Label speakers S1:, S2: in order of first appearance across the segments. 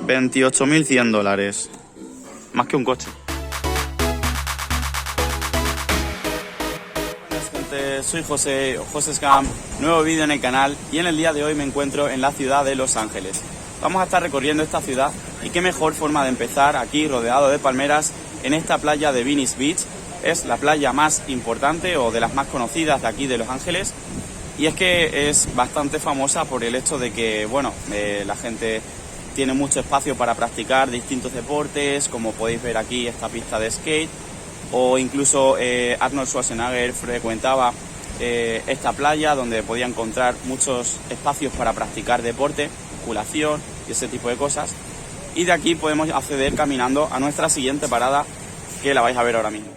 S1: $28.100. Más que un coche. Buenas gente, soy José Scam, nuevo vídeo en el canal y en el día de hoy me encuentro en la ciudad de Los Ángeles. Vamos a estar recorriendo esta ciudad y qué mejor forma de empezar aquí rodeado de palmeras en esta playa de Venice Beach. Es la playa más importante o de las más conocidas de aquí de Los Ángeles y es que es bastante famosa por el hecho de que, bueno, la gente tiene mucho espacio para practicar distintos deportes, como podéis ver aquí esta pista de skate, o incluso Arnold Schwarzenegger frecuentaba esta playa donde podía encontrar muchos espacios para practicar deporte, musculación y ese tipo de cosas. Y de aquí podemos acceder caminando a nuestra siguiente parada, que la vais a ver ahora mismo.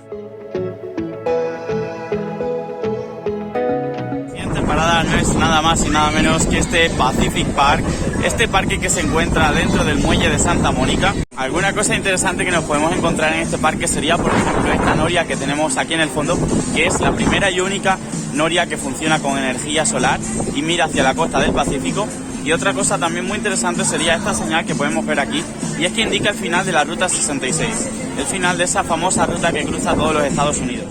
S1: Parada no es nada más y nada menos que este Pacific Park, este parque que se encuentra dentro del muelle de Santa Mónica. Alguna cosa interesante que nos podemos encontrar en este parque sería, por ejemplo, esta noria que tenemos aquí en el fondo, que es la primera y única noria que funciona con energía solar y mira hacia la costa del Pacífico. Y otra cosa también muy interesante sería esta señal que podemos ver aquí, y es que indica el final de la Ruta 66, el final de esa famosa ruta que cruza todos los Estados Unidos.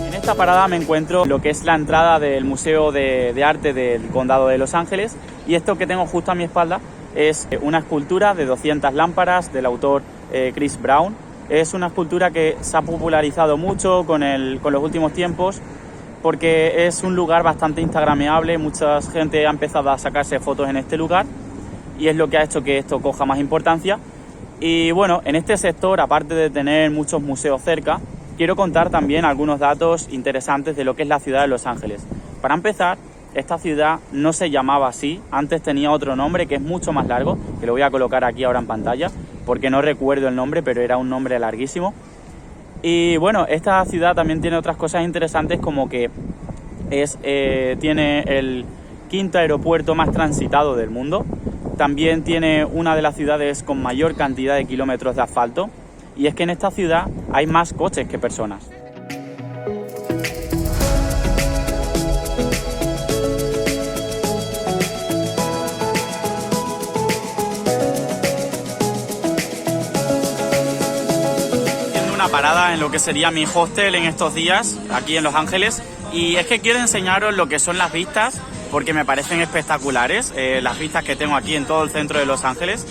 S1: En esta parada me encuentro lo que es la entrada del Museo de Arte del Condado de Los Ángeles, y esto que tengo justo a mi espalda es una escultura de 200 lámparas del autor Chris Brown. Es una escultura que se ha popularizado mucho con los últimos tiempos porque es un lugar bastante instagrameable, mucha gente ha empezado a sacarse fotos en este lugar y es lo que ha hecho que esto coja más importancia. Y bueno, en este sector, aparte de tener muchos museos cerca, quiero contar también algunos datos interesantes de lo que es la ciudad de Los Ángeles. Para empezar, esta ciudad no se llamaba así, antes tenía otro nombre que es mucho más largo, que lo voy a colocar aquí ahora en pantalla, porque no recuerdo el nombre, pero era un nombre larguísimo. Y bueno, esta ciudad también tiene otras cosas interesantes, como que tiene el quinto aeropuerto más transitado del mundo, también tiene una de las ciudades con mayor cantidad de kilómetros de asfalto, y es que en esta ciudad hay más coches que personas. Haciendo una parada en lo que sería mi hostel en estos días, aquí en Los Ángeles, y es que quiero enseñaros lo que son las vistas, porque me parecen espectaculares, las vistas que tengo aquí en todo el centro de Los Ángeles.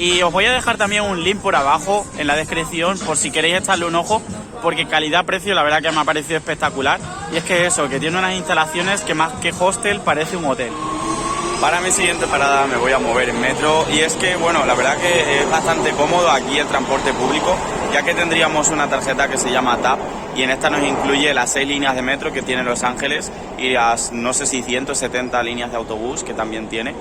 S1: Y os voy a dejar también un link por abajo en la descripción por si queréis echarle un ojo, porque calidad-precio la verdad que me ha parecido espectacular. Y es que eso, que tiene unas instalaciones que más que hostel parece un hotel. Para mi siguiente parada me voy a mover en metro y es que, bueno, la verdad que es bastante cómodo aquí el transporte público, ya que tendríamos una tarjeta que se llama TAP y en esta nos incluye las 6 líneas de metro que tiene Los Ángeles y las, no sé si 170 líneas de autobús que también tiene.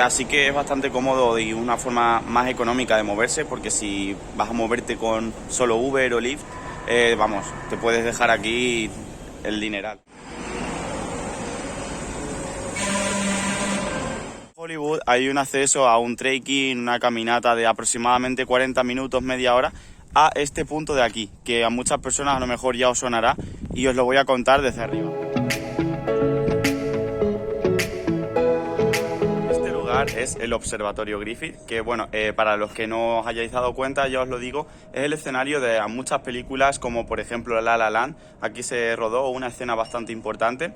S1: Así que es bastante cómodo y una forma más económica de moverse, porque si vas a moverte con solo Uber o Lyft, vamos, te puedes dejar aquí el dineral. En Hollywood hay un acceso a un trekking, una caminata de aproximadamente 40 minutos, media hora, a este punto de aquí, que a muchas personas a lo mejor ya os sonará y os lo voy a contar desde arriba. Es el Observatorio Griffith, que bueno, para los que no os hayáis dado cuenta, ya os lo digo, es el escenario de muchas películas, como por ejemplo La La Land. Aquí se rodó una escena bastante importante.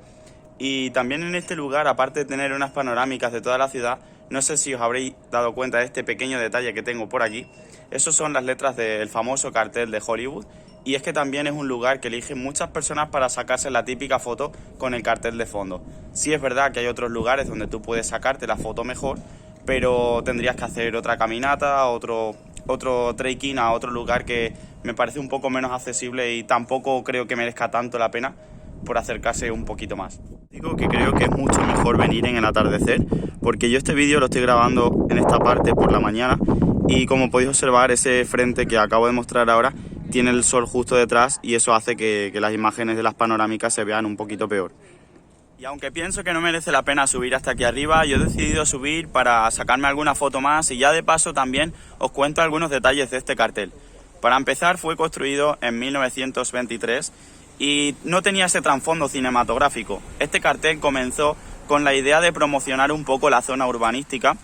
S1: Y también en este lugar, aparte de tener unas panorámicas de toda la ciudad, no sé si os habréis dado cuenta de este pequeño detalle que tengo por aquí. Esos son las letras del famoso cartel de Hollywood. Y es que también es un lugar que eligen muchas personas para sacarse la típica foto con el cartel de fondo. Sí es verdad que hay otros lugares donde tú puedes sacarte la foto mejor, pero tendrías que hacer otra caminata, otro trekking a otro lugar que me parece un poco menos accesible y tampoco creo que merezca tanto la pena por acercarse un poquito más. Digo que creo que es mucho mejor venir en el atardecer, porque yo este vídeo lo estoy grabando en esta parte por la mañana y como podéis observar, ese frente que acabo de mostrar ahora tiene el sol justo detrás y eso hace que las imágenes de las panorámicas se vean un poquito peor. Y aunque pienso que no merece la pena subir hasta aquí arriba, yo he decidido subir para sacarme alguna foto más y ya de paso también os cuento algunos detalles de este cartel. Para empezar, fue construido en 1923 y no tenía ese trasfondo cinematográfico. Este cartel comenzó con la idea de promocionar un poco la zona urbanística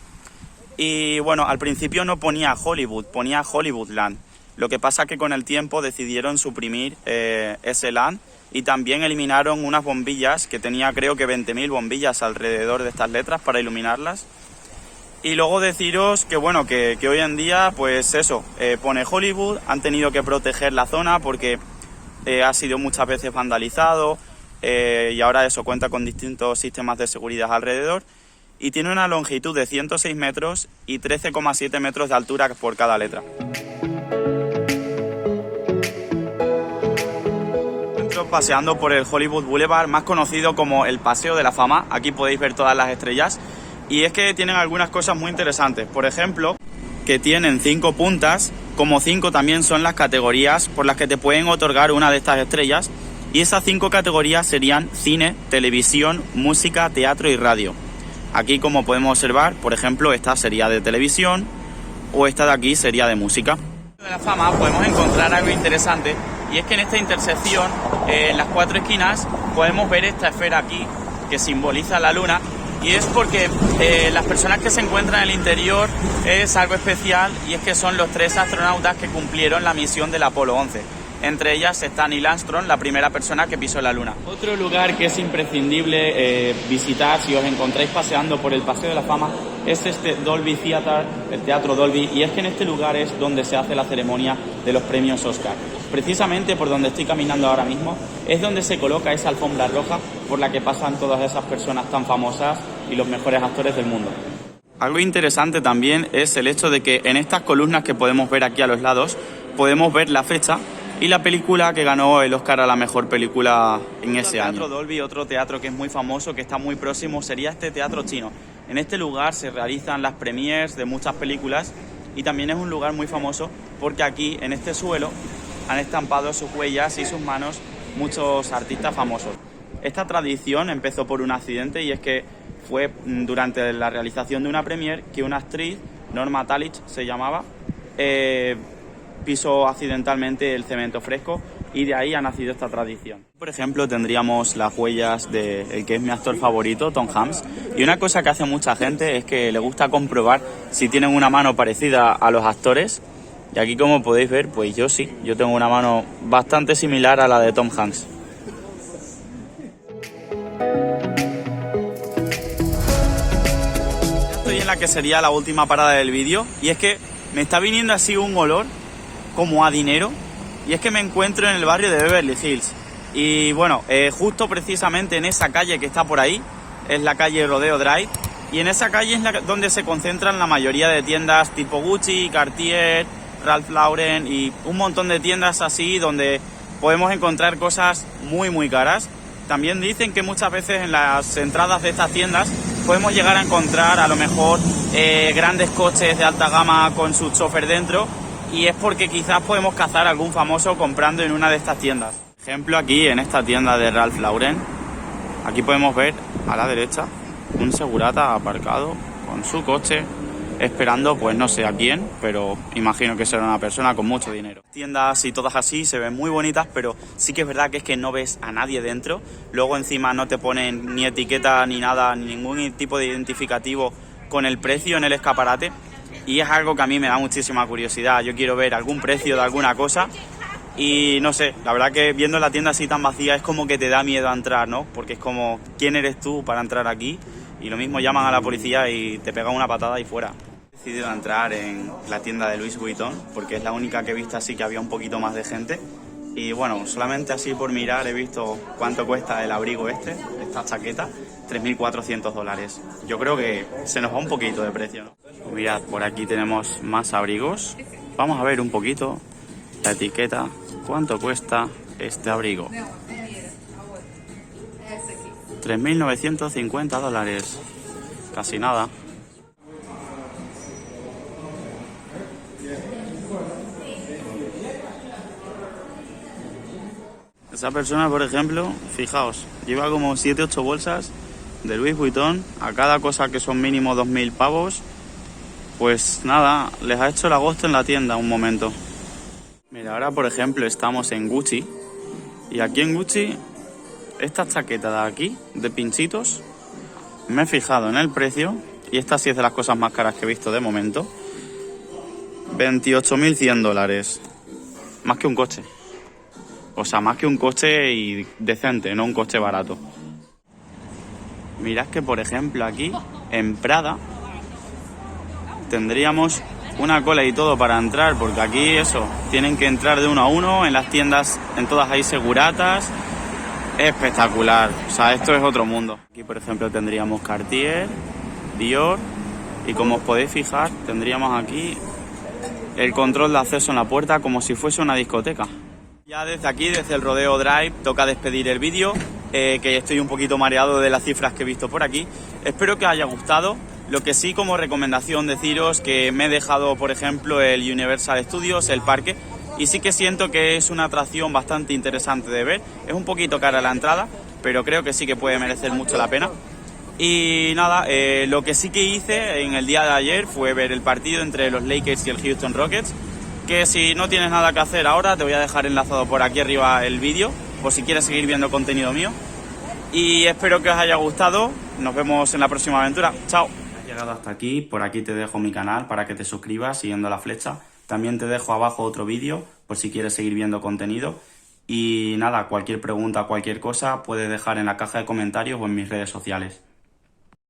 S1: y bueno, al principio no ponía Hollywood, ponía Hollywoodland. Lo que pasa que con el tiempo decidieron suprimir ese land y también eliminaron unas bombillas que tenía creo que 20.000 bombillas alrededor de estas letras para iluminarlas. Y luego deciros que bueno, que hoy en día pues eso, pone Hollywood, han tenido que proteger la zona porque ha sido muchas veces vandalizado y ahora eso cuenta con distintos sistemas de seguridad alrededor y tiene una longitud de 106 metros y 13,7 metros de altura por cada letra. Paseando por el Hollywood Boulevard, más conocido como el Paseo de la Fama. Aquí podéis ver todas las estrellas y es que tienen algunas cosas muy interesantes, por ejemplo que tienen 5 puntas, como 5 también son las categorías por las que te pueden otorgar una de estas estrellas y esas 5 categorías serían cine, televisión, música, teatro y radio. Aquí, como podemos observar, por ejemplo, esta sería de televisión o esta de aquí sería de música. En la Fama podemos encontrar algo interesante y es que en esta intersección, en las 4 esquinas, podemos ver esta esfera aquí que simboliza la luna y es porque las personas que se encuentran en el interior es algo especial y es que son los 3 astronautas que cumplieron la misión del Apolo 11. Entre ellas está Neil Armstrong, la primera persona que pisó la luna. Otro lugar que es imprescindible visitar si os encontráis paseando por el Paseo de la Fama es este Dolby Theatre, el Teatro Dolby, y es que en este lugar es donde se hace la ceremonia de los premios Oscar. Precisamente por donde estoy caminando ahora mismo es donde se coloca esa alfombra roja por la que pasan todas esas personas tan famosas y los mejores actores del mundo. Algo interesante también es el hecho de que en estas columnas que podemos ver aquí a los lados podemos ver la fecha y la película que ganó el Oscar a la mejor película en ese año. El Teatro Dolby, otro teatro que es muy famoso, que está muy próximo, sería este teatro chino. En este lugar se realizan las premiers de muchas películas y también es un lugar muy famoso porque aquí, en este suelo, han estampado sus huellas y sus manos muchos artistas famosos. Esta tradición empezó por un accidente y es que fue durante la realización de una premier que una actriz, Norma Talmadge se llamaba, pisó accidentalmente el cemento fresco y de ahí ha nacido esta tradición. Por ejemplo, tendríamos las huellas de el que es mi actor favorito, Tom Hanks, y una cosa que hace mucha gente es que le gusta comprobar si tienen una mano parecida a los actores, y aquí, como podéis ver, pues yo sí, yo tengo una mano bastante similar a la de Tom Hanks. Estoy en la que sería la última parada del vídeo y es que me está viniendo así un olor como a dinero y es que me encuentro en el barrio de Beverly Hills y bueno, justo precisamente en esa calle que está por ahí es la calle Rodeo Drive y en esa calle es donde se concentran la mayoría de tiendas tipo Gucci, Cartier, Ralph Lauren y un montón de tiendas así donde podemos encontrar cosas muy caras. También dicen que muchas veces en las entradas de estas tiendas podemos llegar a encontrar a lo mejor grandes coches de alta gama con su chofer dentro y es porque quizás podemos cazar a algún famoso comprando en una de estas tiendas. Por ejemplo, aquí en esta tienda de Ralph Lauren, aquí podemos ver a la derecha un segurata aparcado con su coche esperando, pues no sé a quién, pero imagino que será una persona con mucho dinero. Tiendas y todas así se ven muy bonitas, pero sí que es verdad que es que no ves a nadie dentro. Luego encima no te ponen ni etiqueta ni nada, ni ningún tipo de identificativo con el precio en el escaparate. Y es algo que a mí me da muchísima curiosidad. Yo quiero ver algún precio de alguna cosa y no sé, la verdad que viendo la tienda así tan vacía es como que te da miedo a entrar, ¿no? Porque es como, ¿quién eres tú para entrar aquí? Y lo mismo llaman a la policía y te pegan una patada y fuera. He decidido entrar en la tienda de Louis Vuitton porque es la única que he visto así que había un poquito más de gente y bueno, solamente así por mirar he visto cuánto cuesta el abrigo esta chaqueta, $3.400. Yo creo que se nos va un poquito de precio, ¿no? Mirad, por aquí tenemos más abrigos. Vamos a ver un poquito la etiqueta, cuánto cuesta este abrigo. $3.950, casi nada. Esa persona, por ejemplo, fijaos, lleva como 7-8 bolsas de Louis Vuitton, a cada cosa que son mínimo 2.000 pavos. Pues nada, les ha hecho el agosto en la tienda un momento. Mira, ahora por ejemplo estamos en Gucci. Y aquí en Gucci, esta chaqueta de aquí, de pinchitos, me he fijado en el precio. Y esta sí es de las cosas más caras que he visto de momento. $28.100. Más que un coche. O sea, más que un coche y decente, no un coche barato. Mirad que por ejemplo aquí, en Prada, tendríamos una cola y todo para entrar, porque aquí eso, tienen que entrar de uno a uno, en las tiendas, en todas hay seguratas. Es espectacular, o sea, esto es otro mundo. Aquí por ejemplo tendríamos Cartier, Dior, y como os podéis fijar, tendríamos aquí el control de acceso en la puerta como si fuese una discoteca. Ya desde aquí, desde el Rodeo Drive, toca despedir el vídeo, que estoy un poquito mareado de las cifras que he visto por aquí. Espero que os haya gustado. Lo que sí, como recomendación, deciros que me he dejado, por ejemplo, el Universal Studios, el parque, y sí que siento que es una atracción bastante interesante de ver. Es un poquito cara la entrada, pero creo que sí que puede merecer mucho la pena. Y nada, lo que sí que hice en el día de ayer fue ver el partido entre los Lakers y el Houston Rockets, que si no tienes nada que hacer ahora, te voy a dejar enlazado por aquí arriba el vídeo, por si quieres seguir viendo contenido mío. Y espero que os haya gustado. Nos vemos en la próxima aventura. Chao. Si has llegado hasta aquí, por aquí te dejo mi canal para que te suscribas siguiendo la flecha. También te dejo abajo otro vídeo por si quieres seguir viendo contenido. Y nada, cualquier pregunta, cualquier cosa, puedes dejar en la caja de comentarios o en mis redes sociales.